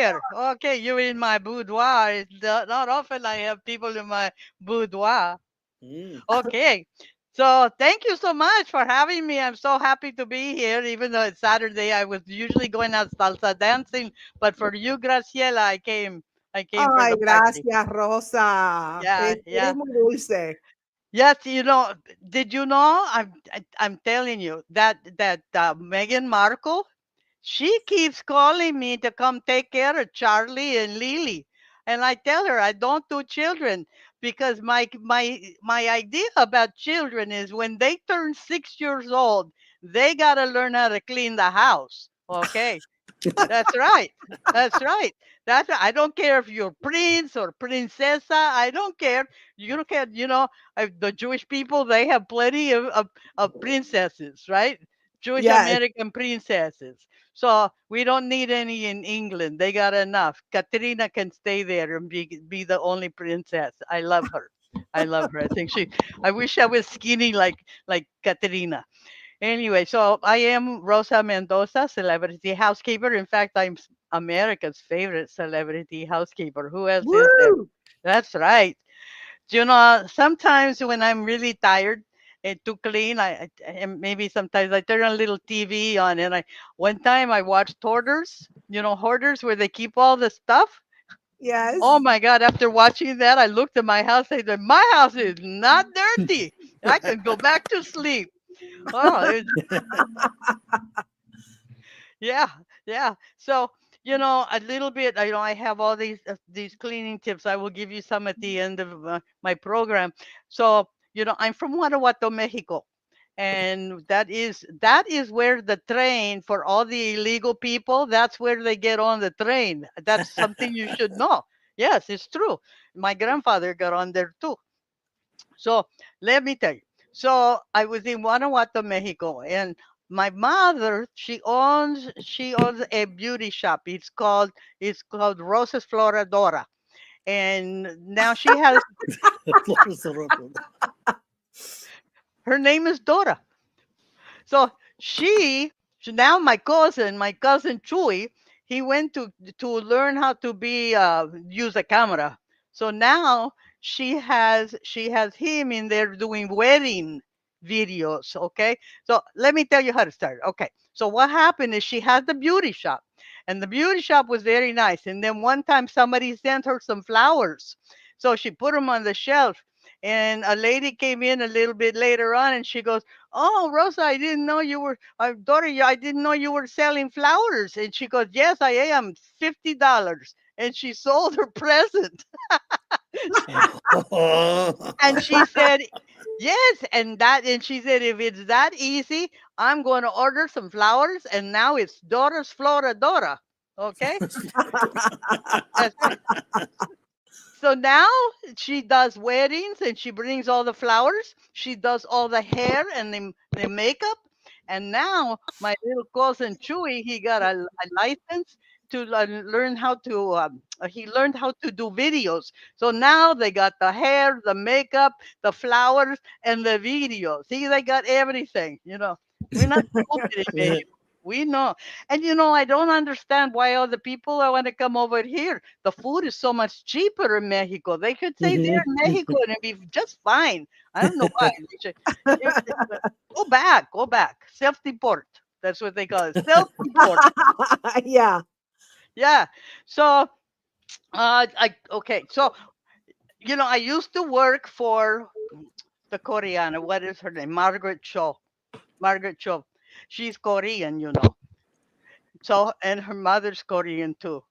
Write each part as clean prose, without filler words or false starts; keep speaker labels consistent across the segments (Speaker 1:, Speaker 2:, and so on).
Speaker 1: here. Okay, you're in my boudoir. It's not often I have people in my boudoir.
Speaker 2: Mm.
Speaker 1: Okay. So thank you so much for having me. I'm so happy to be here, even though it's Saturday. I was usually going out salsa dancing, but for you, Graciela, I came. I came for
Speaker 3: Ay,
Speaker 1: the party.
Speaker 3: gracias, Rosa.
Speaker 1: Yeah,
Speaker 3: Eres
Speaker 1: yeah.
Speaker 3: muy dulce.
Speaker 1: Yes, did you know? I'm telling you that Meghan Markle, she keeps calling me to come take care of Charlie and Lily. And I tell her I don't do children because my idea about children is when they turn 6 years old, they gotta learn how to clean the house. Okay. That's right. That's right. I don't care if you're prince or princessa. I don't care. You don't care. The Jewish people, they have plenty of princesses, right? Jewish
Speaker 3: Yes,
Speaker 1: American princesses. So we don't need any in England. They got enough. Katrina can stay there and be the only princess. I love her. I love her. I wish I was skinny like Katrina. Anyway, so I am Rosa Mendoza, celebrity housekeeper. In fact, America's favorite celebrity housekeeper. Who else is there?
Speaker 3: woo!
Speaker 1: That's right. Sometimes when I'm really tired and to clean, and maybe sometimes I turn a little TV on, and one time I watched Hoarders. Hoarders where they keep all the stuff. Oh
Speaker 3: Yes.
Speaker 1: my God! After watching that, I looked at my house. I said, "My house is not dirty. I can go back to sleep." Oh, yeah, yeah. So, a little bit, I have all these cleaning tips. I will give you some at the end of my program. So, I'm from Guanajuato, Mexico. And that is where the train for all the illegal people, that's where they get on the train. That's something you should know. Yes, it's true. My grandfather got on there too. So let me tell you. So I was in Guanajuato, Mexico, and my mother, she owns a beauty shop. It's called Roses Floradora. And now she has
Speaker 2: Flores are open.
Speaker 1: her name is Dora. So now my cousin Chuy, he went to learn how to use a camera. So now she has him in there doing wedding videos. Okay, so let me tell you how to start. Okay, so what happened is she had the beauty shop, and the beauty shop was very nice. And then one time somebody sent her some flowers, so she put them on the shelf. And a lady came in a little bit later on, and she goes, "Oh, Rosa, I didn't know you were, daughter, I didn't know you were selling flowers." And she goes, "Yes, I am, $50." And she sold her present. And she said, "Yes." And she said, "If it's that easy, I'm going to order some flowers." And now it's Dora's Floradora. Okay? That's right. So now she does weddings and she brings all the flowers. She does all the hair and the makeup. And now my little cousin Chewy, he got a license to learn how to. He learned how to do videos. So now they got the hair, the makeup, the flowers, and the videos. See, they got everything. We're not stupid in Mexico. We know. And I don't understand why all the people want to come over here. The food is so much cheaper in Mexico. They could stay there
Speaker 2: Mhm.
Speaker 1: in Mexico and it'd be just fine. I don't know why. Go back, go back. Self deport. That's what they call it. Self deport.
Speaker 3: Yeah.
Speaker 1: Yeah. So, okay. So, I used to work for the Koreana. What is her name? Margaret Cho. Margaret Cho. She's Korean. So, and her mother's Korean too.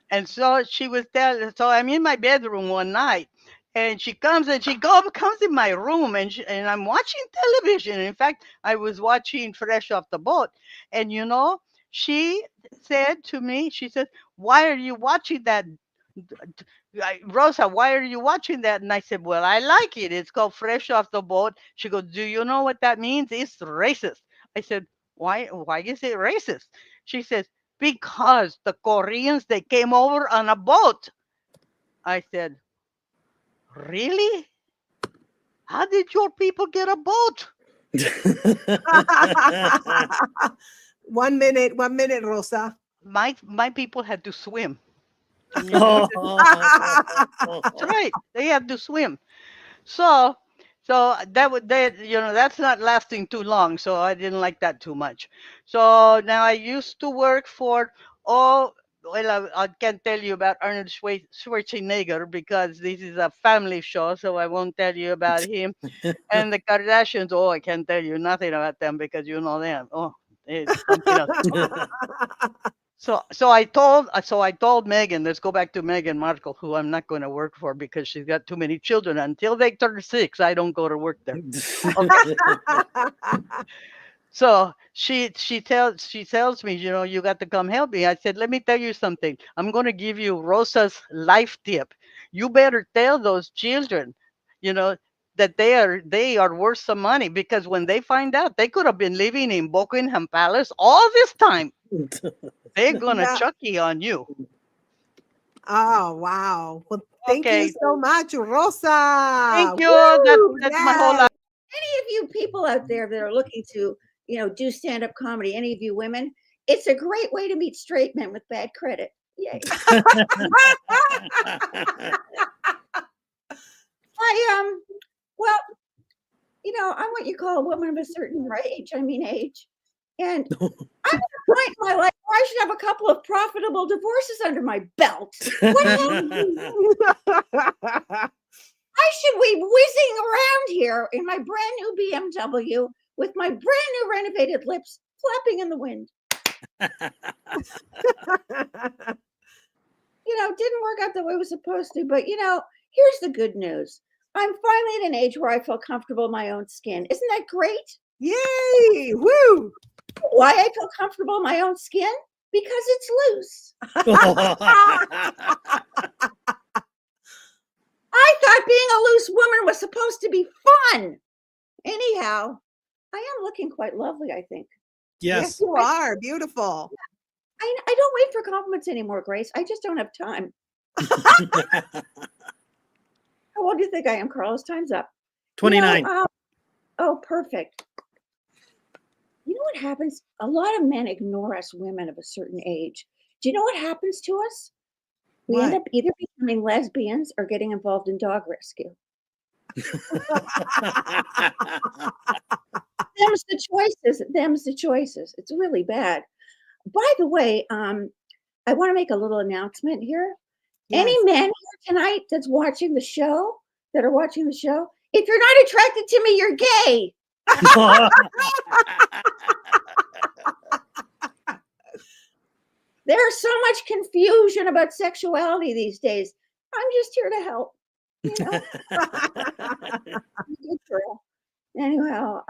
Speaker 1: And so she was there. So I'm in my bedroom one night, and she comes and comes in my room, and I'm watching television. In fact, I was watching Fresh Off the Boat, and she said to me, she said, "Why are you watching that?" Rosa, why are you watching that? And I said, "Well, I like it. It's called Fresh Off the Boat." She goes, "Do you know what that means? It's racist." I said, "Why is it racist?" She says, "Because the Koreans, they came over on a boat." I said, "Really? How did your people get a boat?"
Speaker 3: 1 minute, 1 minute, Rosa.
Speaker 1: My people had to swim. Can you believe it? That's right. They had to swim. So, so that would that that's not lasting too long. So I didn't like that too much. So now I used to work for oh well I can't tell you about Arnold Schwarzenegger because this is a family show, so I won't tell you about him. And the Kardashians, oh I can't tell you nothing about them because you know them. Oh, it's something else. So I told Megan, let's go back to Meghan Markle, who I'm not going to work for because she's got too many children. Until they turn 6, I don't go to work there. Okay. So she tells me, you got to come help me. I said, let me tell you something. I'm going to give you Rosa's life tip. You better tell those children, you know, that they are worth some money because when they find out they could have been living in Buckingham Palace all this time. They're gonna
Speaker 3: Yeah.
Speaker 1: chucky on you.
Speaker 3: Oh, wow. Well, thank you
Speaker 1: Okay.
Speaker 3: so much, Rosa.
Speaker 1: Thank you.
Speaker 3: Woo,
Speaker 1: That's my whole life.
Speaker 4: Any of you people out there that are looking to, do stand-up comedy, any of you women, it's a great way to meet straight men with bad credit. Yay. Well, I'm what you call a woman of a certain age. And I'm at a point in my life where I should have a couple of profitable divorces under my belt. What happened? I should be whizzing around here in my brand new BMW with my brand new renovated lips flapping in the wind. Didn't work out the way it was supposed to, but here's the good news. I'm finally at an age where I feel comfortable in my own skin. Isn't that great?
Speaker 3: Yay! Woo!
Speaker 4: Why I feel comfortable in my own skin? Because it's loose. I thought being a loose woman was supposed to be fun. Anyhow, I am looking quite lovely, I think.
Speaker 3: Yes, you are. Beautiful.
Speaker 4: I don't wait for compliments anymore, Grace. I just don't have time. How old do you think I am, Carlos? Time's up.
Speaker 2: 29.
Speaker 4: Oh, perfect. You know what happens? A lot of men ignore us women of a certain age. Do you know what happens to us? We end up either becoming lesbians or getting involved in dog rescue. Them's the choices. It's really bad. By the way, I want to make a little announcement here. Yes. Any men here tonight that are watching the show, if you're not attracted to me, you're gay. There's so much confusion about sexuality these days. I'm just here to help. Anyhow,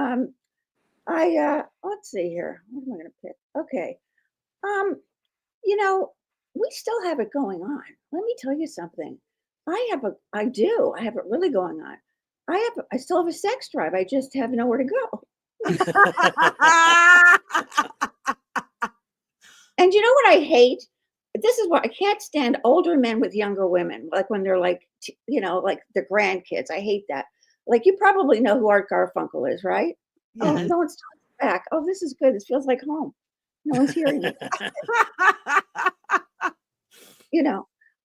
Speaker 4: let's see here. What am I going to pick? Okay. We still have it going on. Let me tell you something. I have it really going on. I still have a sex drive. I just have nowhere to go. And you know what I hate? This is what I can't stand: older men with younger women, like when they're like the grandkids. I hate that. Like, you probably know who Art Garfunkel is, right? Yes. Oh, no one's talking back. Oh, this is good. This feels like home. No one's hearing me.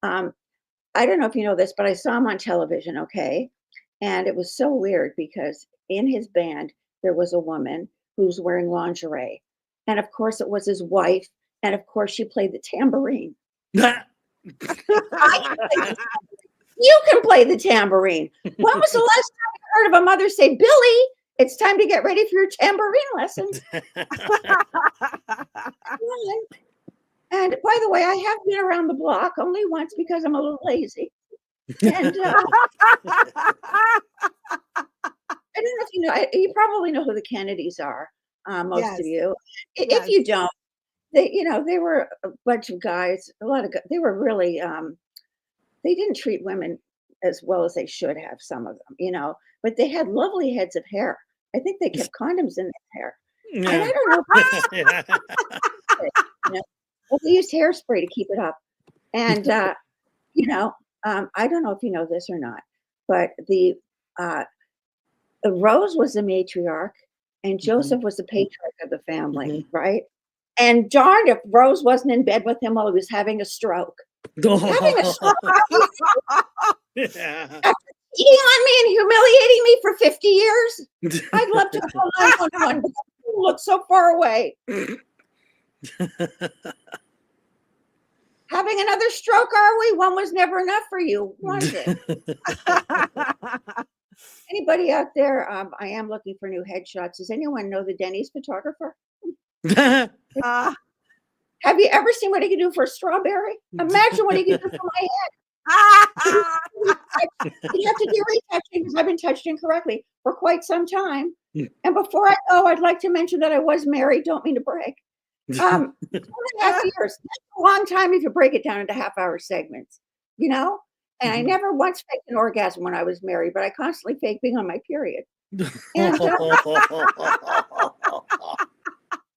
Speaker 4: I don't know if you know this, but I saw him on television, okay? And it was so weird because in his band, there was a woman who's wearing lingerie. And of course, it was his wife. And of course, she played the tambourine. You can play the tambourine. When was the last time you heard of a mother say, Billy, it's time to get ready for your tambourine lessons? And by the way, I have been around the block only once because I'm a little lazy. And I don't know if you know, you probably know who the Kennedys are, most of you. If you don't, they were a bunch of guys, they were really, they didn't treat women as well as they should have, some of them, but they had lovely heads of hair. I think they kept condoms in their hair. Yeah. And I don't know. They used hairspray to keep it up. And, I don't know if you know this or not, but the Rose was the matriarch and Joseph was the patriarch of the family, right? And darned if Rose wasn't in bed with him while he was having a stroke. Having a stroke
Speaker 2: Yeah.
Speaker 4: after cheating on me and humiliating me for 50 years? I'd love to call 911, but you look so far away. Having another stroke, are we? One was never enough for you, was it? Anybody out there? I am looking for new headshots. Does anyone know the Denny's photographer?
Speaker 3: Uh,
Speaker 4: Have you ever seen what he can do for a strawberry? Imagine what he can do for my head. You have to do retouching because I've been touched incorrectly for quite some time. And before I go, I'd like to mention that I was married. Don't mean to brag. 2.5 years. That's a long time if you break it down into half-hour segments, you know? And I never once faked an orgasm when I was married, but I constantly faked being on my period. And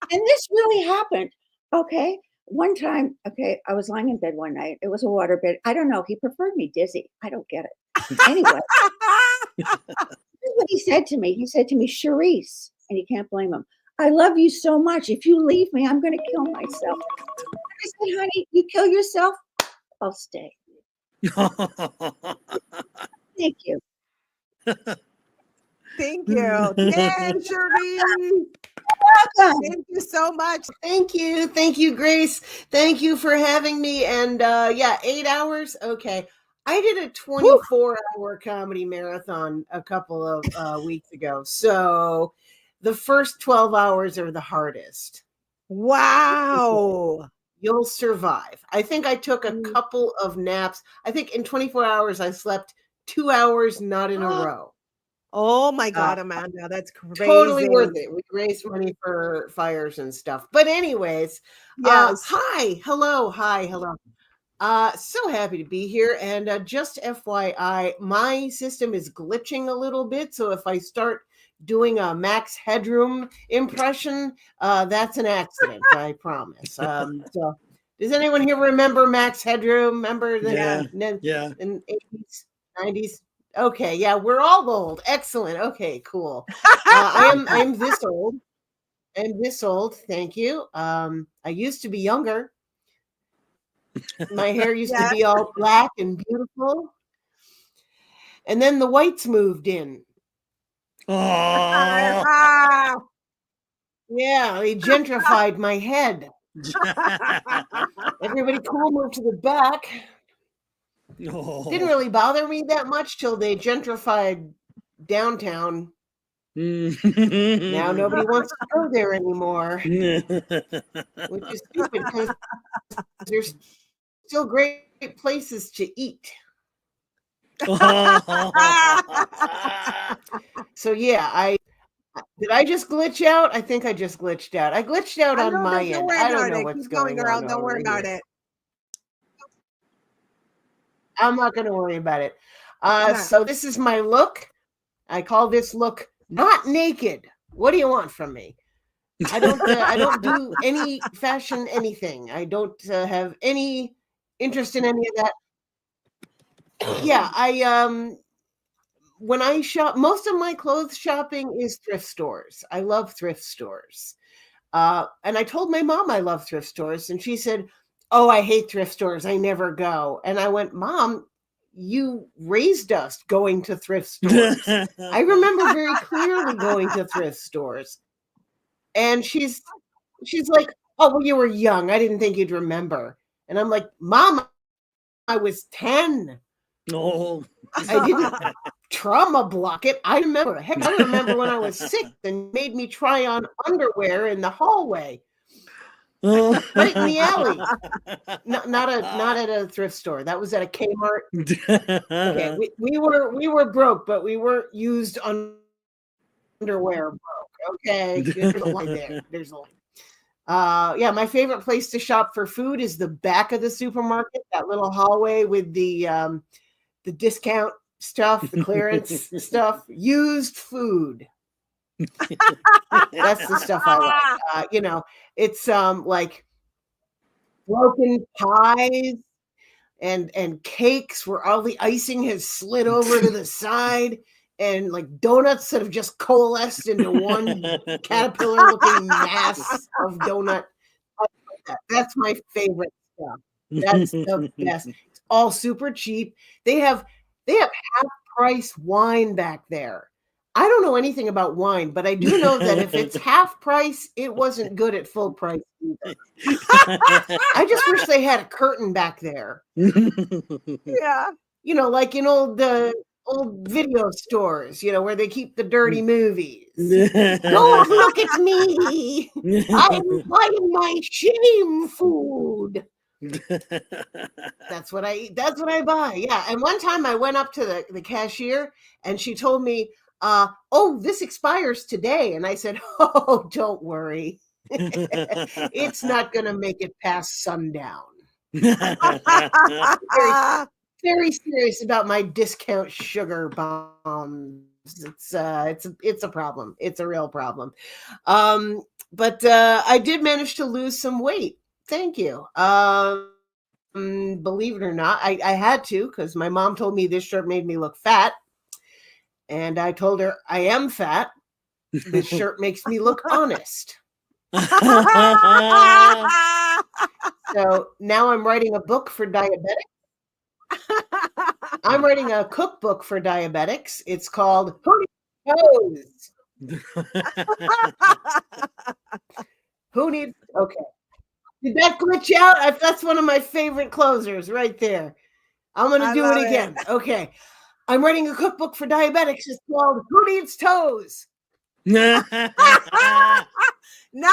Speaker 4: this really happened. Okay. One time, okay, I was lying in bed one night. It was a water bed. I don't know. He preferred me dizzy. I don't get it. Anyway, this is what he said to me. He said to me, Charisse, and you can't blame him, I love you so much. If you leave me, I'm going to kill myself. I said, honey, you kill yourself, I'll stay. Thank you.
Speaker 3: Thank you. Yay, Cherie.
Speaker 4: Welcome.
Speaker 3: Thank you so much.
Speaker 5: Thank you. Thank you, Grace. Thank you for having me. And yeah, 8 hours. Okay. I did a 24-hour comedy marathon a couple of weeks ago. So the first 12 hours are the hardest.
Speaker 3: Wow.
Speaker 5: You'll survive. I think I took a couple of naps. I think in 24 hours, I slept 2 hours, not in a row.
Speaker 3: Oh my God, Amanda, that's crazy.
Speaker 5: Totally worth it. We raised money for fires and stuff. But anyways,
Speaker 3: Yes.
Speaker 5: hi, hello, hi, hello. So happy to be here. And just FYI, my system is glitching a little bit. So if I start doing a Max Headroom impression, that's an accident, I promise. So does anyone here remember Max Headroom? Remember the in 80s, 90s? Okay, yeah, we're all old. Excellent. Okay, cool. I'm this old. I'm this old. Thank you. I used to be younger. My hair used to be all black and beautiful. And then the whites moved in.
Speaker 3: Ah.
Speaker 5: Yeah, they gentrified my head. Everybody cool moved to the back. Didn't really bother me that much till they gentrified downtown. Now nobody wants to go there anymore, which is stupid because there's still great places to eat. So yeah, did I just glitch out? I think I just glitched out. I glitched out on my end. I don't know what's going on.
Speaker 3: Don't worry about it.
Speaker 5: I'm not going to worry about it. So this is my look. I call this look not naked. What do you want from me? I don't do any fashion anything. I don't have any interest in any of that. Yeah, when I shop, most of my clothes shopping is thrift stores. I love thrift stores. And I told my mom I love thrift stores, and she said, oh, I hate thrift stores. I never go. And I went, Mom, you raised us going to thrift stores. I remember very clearly going to thrift stores. And she's like, oh, well, you were young. I didn't think you'd remember. And I'm like, Mom, I was 10.
Speaker 2: No.
Speaker 5: I didn't trauma block it. I remember. Heck, I remember when I was 6 and made me try on underwear in the hallway. Right in the alley. Not at a thrift store. That was at a Kmart. Okay, we were broke, but we weren't used underwear broke. Okay, there's a line there. There's a line. Yeah, my favorite place to shop for food is the back of the supermarket. That little hallway with the discount stuff, the clearance stuff, used food. That's the stuff I like. It's like broken pies and cakes where all the icing has slid over to the side, and like donuts that have just coalesced into one caterpillar looking mass of donut. That's my favorite stuff. That's the best. It's all super cheap. They have half price wine back there. I don't know anything about wine, but I do know that if it's half price, it wasn't good at full price either. I just wish they had a curtain back there.
Speaker 3: Yeah.
Speaker 5: You know, like in old video stores, you know, where they keep the dirty movies. Don't look at me. I'm buying my shame food. That's what I eat. That's what I buy. Yeah. And one time I went up to the cashier and she told me, oh, this expires today. And I said, oh, don't worry. It's not going to make it past sundown. Very serious about my discount sugar bombs. It's a problem. It's a real problem. But I did manage to lose some weight. Thank you. Believe it or not, I had to, because my mom told me this shirt made me look fat. And I told her I am fat. This shirt makes me look honest. So now I'm writing a book for diabetics. I'm writing a cookbook for diabetics. It's called Who Needs Toes? Who needs? Okay. Did that glitch out? That's one of my favorite closers right there. I'm going to do it again. Okay. I'm writing a cookbook for diabetics. It's called Who Needs Toes?
Speaker 3: Now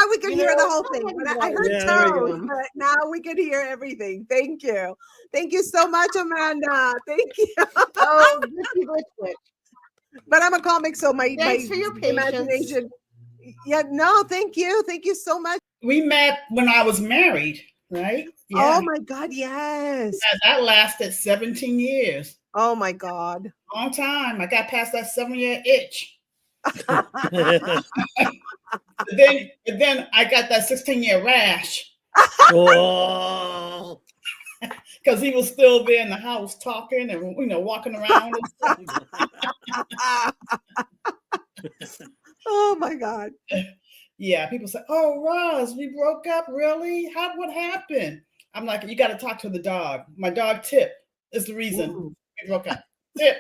Speaker 3: we can hear the whole thing. But I heard toes, but now we can hear everything. Thank you. Thank you so much, Amanda. Thank you.
Speaker 5: Oh, glitch.
Speaker 3: But I'm a comic, so my
Speaker 5: for your
Speaker 3: imagination. Yeah, no, thank you. Thank you so much.
Speaker 6: We met when I was married, right? Yeah.
Speaker 3: Oh my God, yes.
Speaker 6: That lasted 17 years.
Speaker 3: Oh my God.
Speaker 6: Long time. I got past that 7-year itch. then I got that 16-year rash.
Speaker 2: Oh.
Speaker 6: Because he was still there in the house talking and walking around and stuff.
Speaker 3: Oh my God.
Speaker 6: Yeah, people say, "Oh, Roz, we broke up, really? What happened?" I'm like, "You got to talk to the dog. My dog Tip is the reason we broke up." Tip,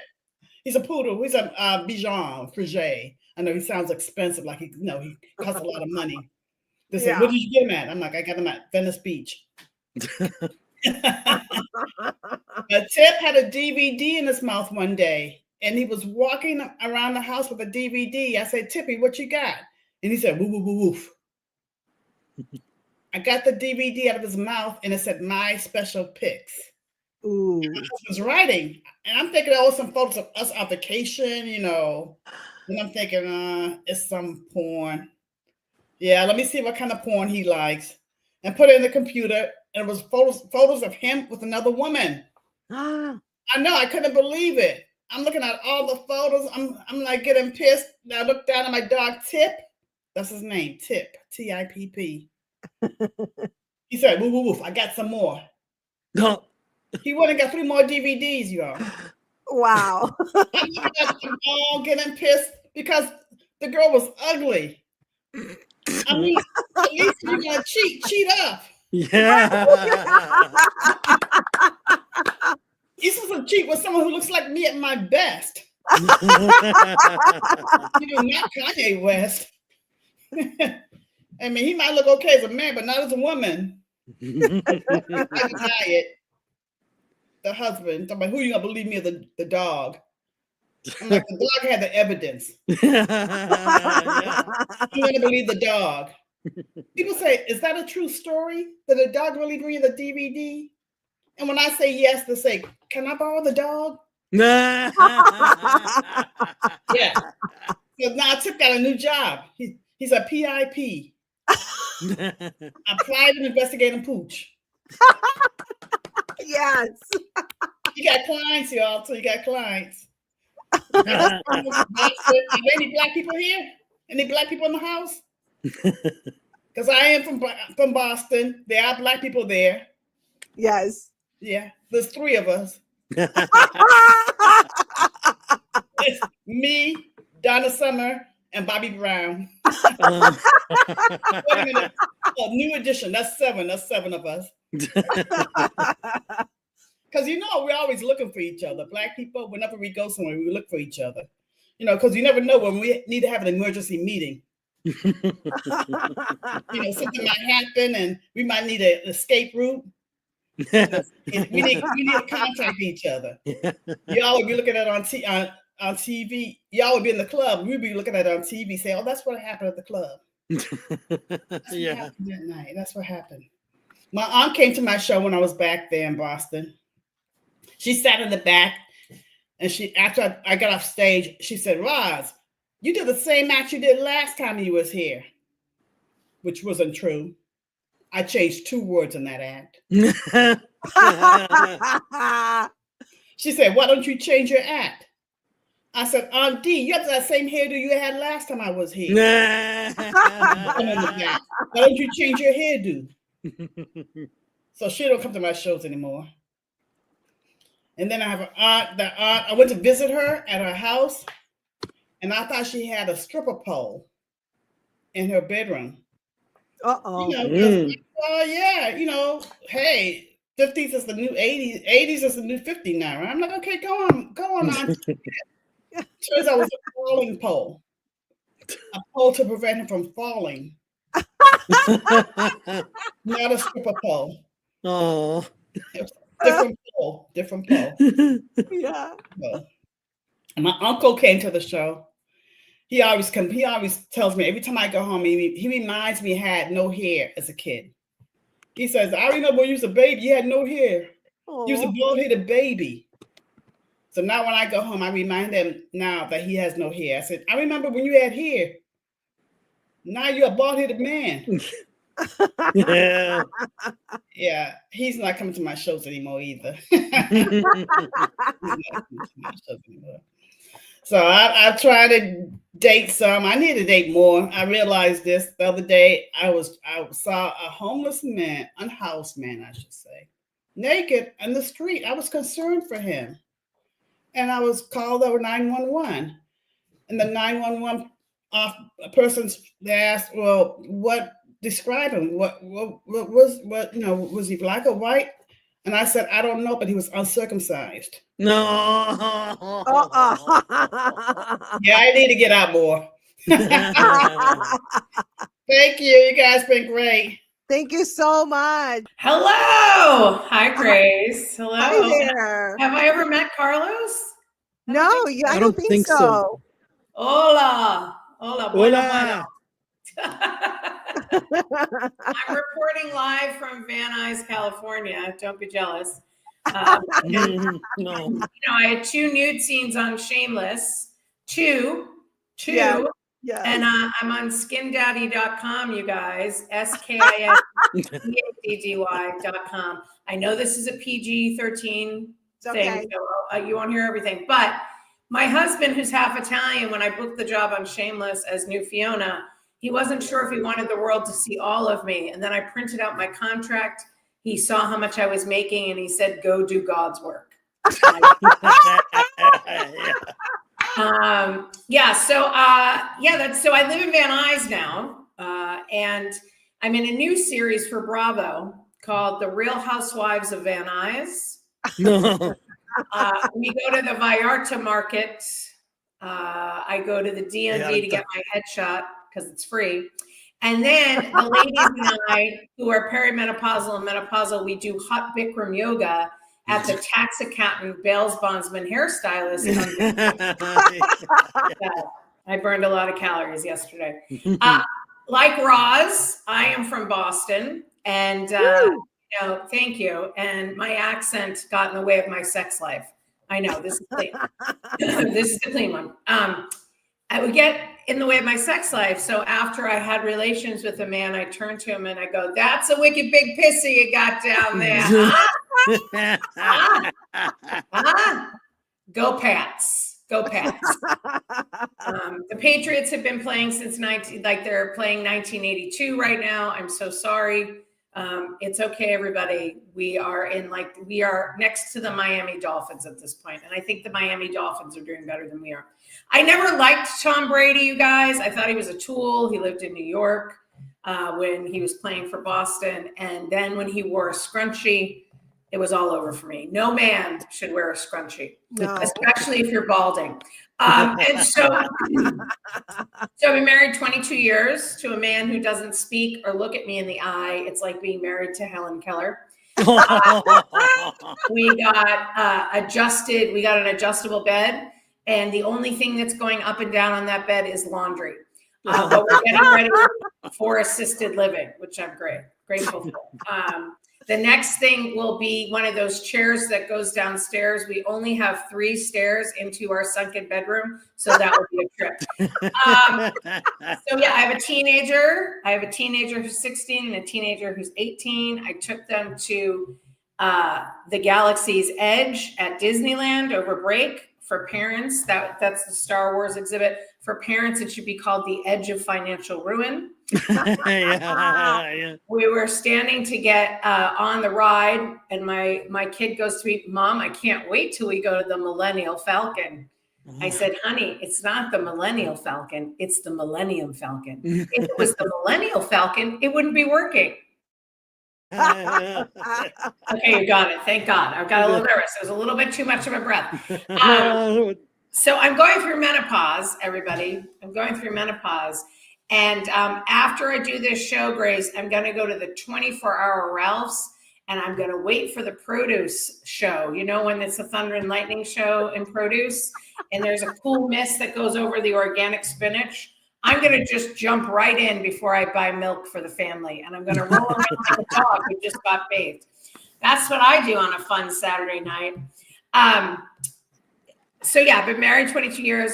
Speaker 6: he's a poodle. He's a Bichon Frigé. I know he sounds expensive, like he costs a lot of money. They say, "Where did you get him at?" I'm like, "I got him at Venice Beach." But Tip had a DVD in his mouth one day, and he was walking around the house with a DVD. I said, "Tippy, what you got?" And he said, "Woof, woof, woof, woof." I got the DVD out of his mouth, and it said, "My Special Pics."
Speaker 3: Ooh.
Speaker 6: And my husband's writing, and I'm thinking, oh, some photos of us on vacation, And I'm thinking, it's some porn. Yeah, let me see what kind of porn he likes, and put it in the computer. And it was photos of him with another woman. I know, I couldn't believe it. I'm looking at all the photos. I'm like getting pissed. I look down at my dog Tip. That's his name, Tip, T-I-P-P. He said, "Woof, woof, woof. I got some more."
Speaker 2: No.
Speaker 6: He went and got 3 more DVDs, y'all.
Speaker 3: Wow.
Speaker 6: I'm looking at them all getting pissed because the girl was ugly. I mean, at least if you're gonna cheat up.
Speaker 2: Yeah.
Speaker 6: You're supposed to cheat with someone who looks like me at my best. Not Kanye West. I mean, he might look okay as a man, but not as a woman. I deny it. The husband, talking about, who you gonna believe me or the dog? I'm like, the dog had the evidence.
Speaker 2: Yeah.
Speaker 6: You want to believe the dog? People say, "Is that a true story? Did the dog really bring you the DVD?" And when I say yes, they say, "Can I borrow the dog?" Yeah. So now Tip got a new job. He's a PIP. Applied and investigating pooch.
Speaker 3: Yes.
Speaker 6: You got clients, y'all. So you got clients. Are there any black people here? Any black people in the house? Because I am from Boston. There are black people there.
Speaker 3: Yes.
Speaker 6: Yeah, there's 3 of us. It's me, Donna Summer, and Bobby Brown. Wait a minute. Oh, new edition. That's 7. That's 7 of us. Because we're always looking for each other. Black people, whenever we go somewhere, we look for each other. Because you never know when we need to have an emergency meeting. Something might happen and we might need an escape route. We need to contact each other. Y'all would be looking at it on TV. Y'all would be in the club. We'd be looking at it on TV saying, oh, that's what happened at the club. That's what happened that night. That's what happened. My aunt came to my show when I was back there in Boston. She sat in the back, and after I got off stage, she said, Roz, you did the same act you did last time you was here, which wasn't true. I changed 2 words in that act. She said, why don't you change your act? I said, Aunt D, you have that same hairdo you had last time I was here. Why don't you change your hairdo? So she don't come to my shows anymore. And then I have an aunt, I went to visit her at her house, and I thought she had a stripper pole in her bedroom.
Speaker 3: Uh-oh.
Speaker 6: Hey, 50s is the new 80s. 80s is the new 50 now. Right? I'm like, okay, go on. Turns out it was a falling pole. A pole to prevent him from falling. Not a stripper pole.
Speaker 2: Oh.
Speaker 6: Different pole.
Speaker 3: Yeah.
Speaker 6: Well, my uncle came to the show. He always tells me every time I go home, he reminds me I had no hair as a kid. He says, I remember when you was a baby, you had no hair.
Speaker 3: Aww.
Speaker 6: You was a bald-headed baby. So now when I go home, I remind him now that he has no hair. I said, I remember when you had hair. Now you're a bald-headed man. Yeah, he's not coming to my shows anymore either. So I tried to date some. I need to date more. I realized this the other day. I saw a homeless man, unhoused man, I should say, naked in the street. I was concerned for him, and I was called over 911. And the 911 person asked, "Well, what? Describe him. What was he black or white?" And I said, I don't know, but he was uncircumcised.
Speaker 2: No.
Speaker 6: Yeah, I need to get out more. Thank you. You guys been great.
Speaker 3: Thank you so much.
Speaker 7: Hello. Hi, Grace. Hello.
Speaker 3: Hi there.
Speaker 7: Have I ever met Carlos?
Speaker 3: No, I don't think so.
Speaker 7: Hola. Hola.
Speaker 2: Hola.
Speaker 7: I'm reporting live from Van Nuys, California. Don't be jealous.
Speaker 2: No.
Speaker 7: I had 2 nude scenes on Shameless. Two.
Speaker 3: Yeah.
Speaker 7: And I'm on skindaddy.com, you guys. SKINDADDY.com. I know this is a PG-13 thing, so you won't hear everything. But my husband, who's half Italian, when I booked the job on Shameless as new Fiona, he wasn't sure if he wanted the world to see all of me. And then I printed out my contract. He saw how much I was making, and he said, go do God's work. So I live in Van Nuys now. And I'm in a new series for Bravo called The Real Housewives of Van Nuys.
Speaker 2: No.
Speaker 7: We go to the Vallarta market. I go to the DMV to get my headshot because it's free. And then the ladies and I, who are perimenopausal and menopausal, we do hot Bikram yoga at the tax accountant, Bales Bondsman hairstylist. I burned a lot of calories yesterday. Like Roz, I am from Boston, and thank you. And my accent got in the way of my sex life. I know this is clean. This is the clean one. I would get in the way of my sex life. So after I had relations with a man, I turned to him and I go, "That's a wicked big pissy you got down there." Go Pats. Go Pats. The Patriots have been playing since they're playing 1982 right now. I'm so sorry. It's okay, everybody. We are next to the Miami Dolphins at this point. And I think the Miami Dolphins are doing better than we are. I never liked Tom Brady, you guys. I thought he was a tool. He lived in New York. when he was playing for Boston. And then when he wore a scrunchie, it was all over for me. No man should wear a scrunchie, especially if you're balding. And so I've been married 22 years to a man who doesn't speak or look at me in the eye. It's like being married to Helen Keller. We got an adjustable bed, and the only thing that's going up and down on that bed is laundry. But we're getting ready for assisted living, which I'm grateful for. The next thing will be one of those chairs that goes downstairs. We only have 3 stairs into our sunken bedroom, so that will be a trip. So yeah, I have a teenager. Who's 16 and a teenager who's 18. I took them to the Galaxy's Edge at Disneyland over break. For parents, that's the Star Wars exhibit. For parents, it should be called the Edge of Financial Ruin.
Speaker 2: Yeah.
Speaker 7: We were standing to get on the ride, and my kid goes to me, "Mom, I can't wait till we go to the Millennial Falcon." I said, "Honey, it's not the Millennial Falcon, it's the Millennium Falcon. If it was the Millennial Falcon, it wouldn't be working." Okay, you got it. Thank God. I got a little nervous. It was a little bit too much of a breath. So I'm going through menopause, everybody. I'm going through menopause. And after I do this show, Grace, I'm going to go to the 24-hour Ralph's, and I'm going to wait for the produce show. You know, when it's a thunder and lightning show in produce, and there's a cool mist that goes over the organic spinach. I'm going to just jump right in before I buy milk for the family. And I'm going to roll around like a dog who just got bathed. That's what I do on a fun Saturday night. So yeah, I've been married 22 years.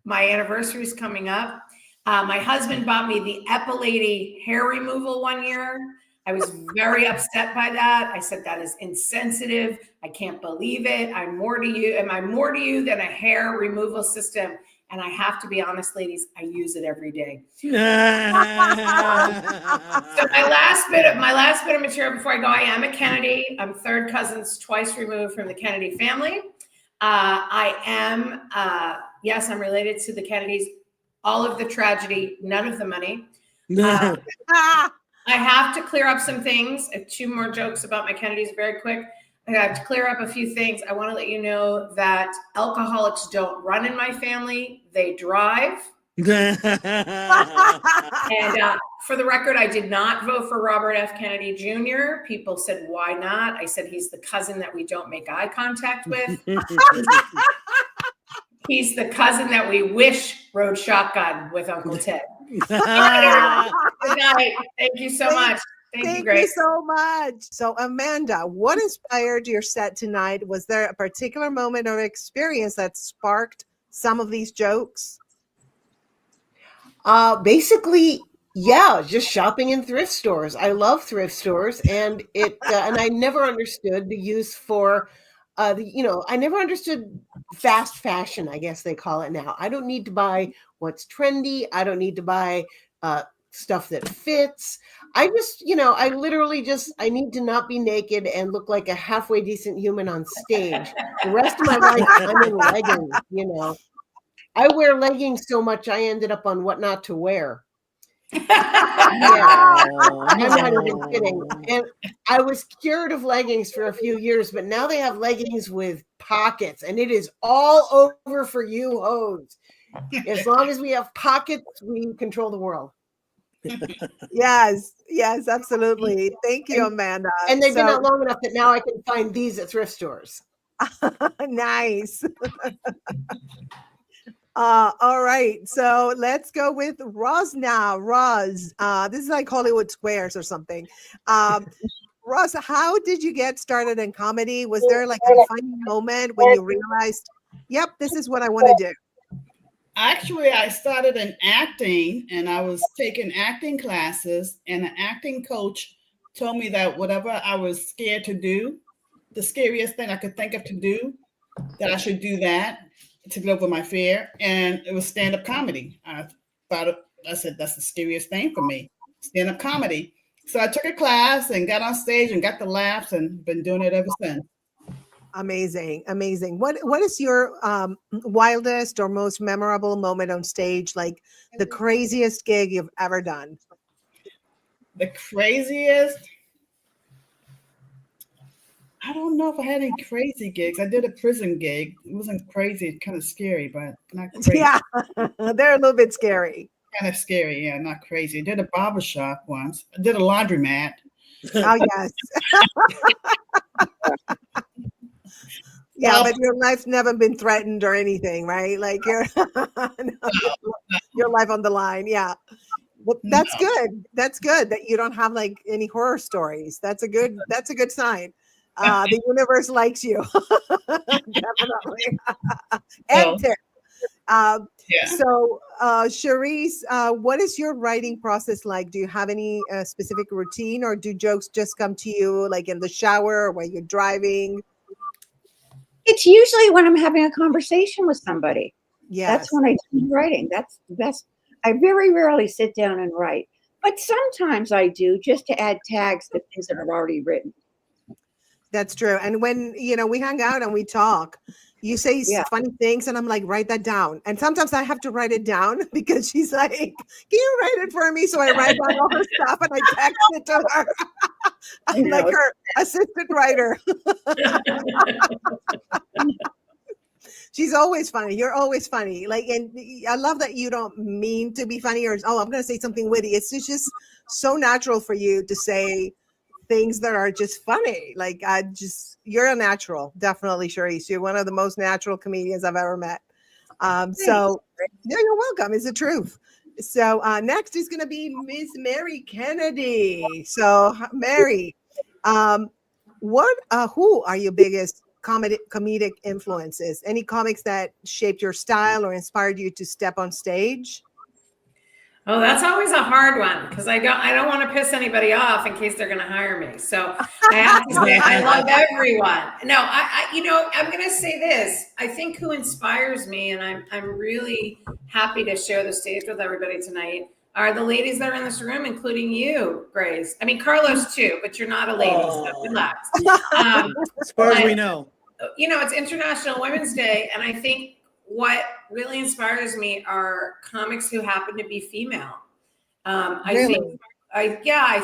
Speaker 7: My anniversary is coming up. My husband bought me the Epilady hair removal one year. I was very upset by that. I said, that is insensitive. I can't believe it. Am I more to you than a hair removal system? And I have to be honest, ladies, I use it every day. So my last bit of material before I go, I am a Kennedy. I'm third cousins twice removed from the Kennedy family. Yes, I'm related to the Kennedys. All of the tragedy, none of the money. I have to clear up some things. I have 2 more jokes about my Kennedys very quick. I have to clear up a few things. I want to let you know that alcoholics don't run in my family. They drive. And for the record, I did not vote for Robert F. Kennedy Jr. People said, why not? I said, he's the cousin that we don't make eye contact with. He's the cousin that we wish rode shotgun with Uncle Ted. Good night. Thank you so much.
Speaker 3: Thank you so much. So Amanda, what inspired your set tonight? Was there a particular moment or experience that sparked some of these jokes?
Speaker 5: Basically, yeah, just shopping in thrift stores. I love thrift stores, and and I never understood the use for I never understood fast fashion, I guess they call it now. I don't need to buy what's trendy. I don't need to buy stuff that fits. I just, I literally I need to not be naked and look like a halfway decent human on stage. The rest of my life, I'm in leggings, I wear leggings so much, I ended up on What Not to Wear. Yeah. I'm not even kidding. And I was cured of leggings for a few years, but now they have leggings with pockets, and it is all over for you hoes. As long as we have pockets, we control the world.
Speaker 3: Yes, absolutely. Thank you, Amanda.
Speaker 5: And they've been out long enough that now I can find these at thrift stores.
Speaker 3: Nice. All right, so let's go with Roz now. Roz, this is like Hollywood Squares or something. Roz, how did you get started in comedy? Was there like a funny moment when you realized, yep, this is what I want to do?
Speaker 6: Actually, I started in acting, and I was taking acting classes, and an acting coach told me that whatever I was scared to do, the scariest thing I could think of to do, that I should do that to get over my fear. And it was stand-up comedy. I said, that's the scariest thing for me, stand-up comedy. So I took a class and got on stage and got the laughs, and been doing it ever since.
Speaker 3: Amazing. What is your wildest or most memorable moment on stage? Like the craziest gig you've ever done?
Speaker 6: The craziest. I don't know if I had any crazy gigs. I did a prison gig. It wasn't crazy, kind of scary, but not crazy.
Speaker 3: Yeah, they're a little bit scary.
Speaker 6: Kind of scary, yeah, not crazy. I did a barbershop once. I did a laundromat.
Speaker 3: Oh yes. Yeah, but your life's never been threatened or anything, right? Like your life on the line. Yeah. Well, that's good. That's good that you don't have like any horror stories. That's a good sign. The universe likes you. Definitely. And Tim. So, Charisse, what is your writing process like? Do you have any specific routine, or do jokes just come to you like in the shower or when you're driving?
Speaker 4: It's usually when I'm having a conversation with somebody.
Speaker 3: Yes.
Speaker 4: That's when I do writing. That's the best. I very rarely sit down and write, but sometimes I do, just to add tags to things that I've already written.
Speaker 3: That's true. And when, we hang out and we talk, you say funny things and I'm like, write that down. And sometimes I have to write it down because she's like, can you write it for me? So I write down all her stuff and I text it to her. I'm like her assistant writer. She's always funny. You're always funny. Like, and I love that you don't mean to be funny or, I'm going to say something witty. It's just so natural for you to say things that are just funny. Like, you're a natural. Definitely, Charisse. You're one of the most natural comedians I've ever met. So yeah, you're welcome. It's the truth. So next is going to be Miss Mary Kennedy. So Mary, who are your biggest comedic influences? Any comics that shaped your style or inspired you to step on stage?
Speaker 7: Oh, that's always a hard one because I don't want to piss anybody off in case they're going to hire me. So I have to say I love everyone. No, I'm going to say this. I think who inspires me, and I'm really happy to share the stage with everybody tonight, are the ladies that are in this room, including you, Grace. I mean, Carlos too, but you're not a lady, so relax.
Speaker 2: As far as we know.
Speaker 7: It's International Women's Day, and I think what really inspires me are comics who happen to be female. I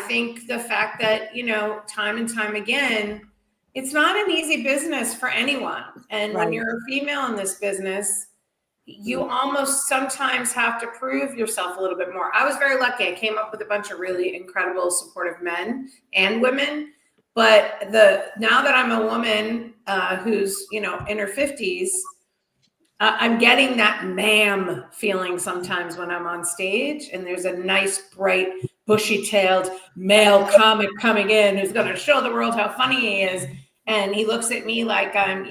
Speaker 7: think the fact that, time and time again, it's not an easy business for anyone. And when you're a female in this business, you almost sometimes have to prove yourself a little bit more. I was very lucky. I came up with a bunch of really incredible, supportive men and women. But now that I'm a woman who's, in her 50s, I'm getting that ma'am feeling sometimes when I'm on stage and there's a nice, bright, bushy-tailed male comic coming in who's going to show the world how funny he is. And he looks at me like I'm,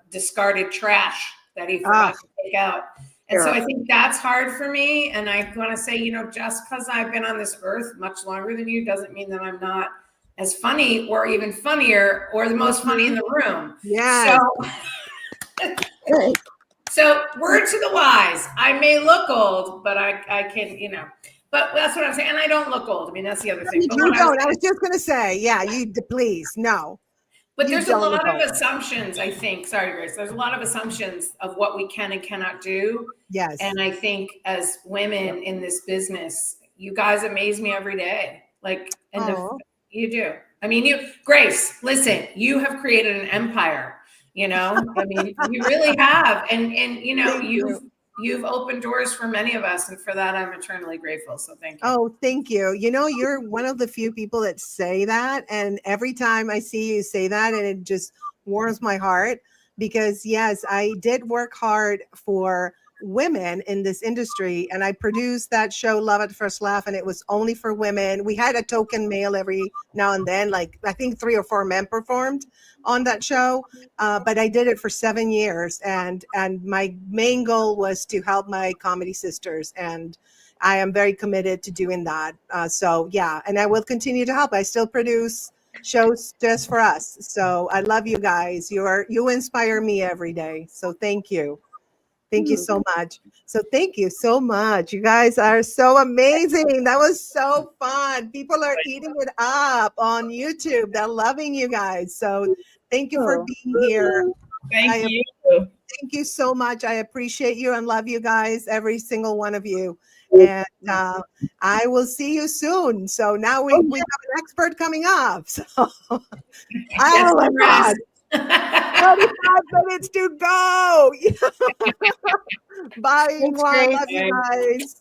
Speaker 7: discarded trash that he forgot to take out. And so I think that's hard for me. And I want to say, just because I've been on this earth much longer than you doesn't mean that I'm not as funny or even funnier or the most funny in the room.
Speaker 3: Yeah.
Speaker 7: So word to the wise, I may look old, but I can, but that's what I'm saying. And I don't look old. I mean, that's the other thing.
Speaker 3: You don't. I was just going to say, please, no.
Speaker 7: But there's a lot of assumptions, I think. Sorry, Grace. There's a lot of assumptions of what we can and cannot do.
Speaker 3: Yes.
Speaker 7: And I think as women in this business, you guys amaze me every day. Like, you do. I mean, Grace, listen, you have created an empire. I mean, you really have. And you've opened doors for many of us. And for that, I'm eternally grateful. So thank you.
Speaker 3: Oh, thank you. You're one of the few people that say that. And every time I see you say that, and it just warms my heart because, yes, I did work hard for women in this industry. And I produced that show, Love at First Laugh, and it was only for women. We had a token male every now and then, like I think 3 or 4 men performed on that show. But I did it for 7 years. And my main goal was to help my comedy sisters. And I am very committed to doing that. And I will continue to help. I still produce shows just for us. So I love you guys. You inspire me every day. So thank you. Thank you so much. So thank you so much. You guys are so amazing. That was so fun. People are eating it up on YouTube. They're loving you guys. So thank you for being here.
Speaker 6: Thank you.
Speaker 3: Thank you so much. I appreciate you and love you guys, every single one of you. And I will see you soon. So now we have an expert coming up. So, oh my God. 35 minutes to go. Bye, everyone. Love you guys.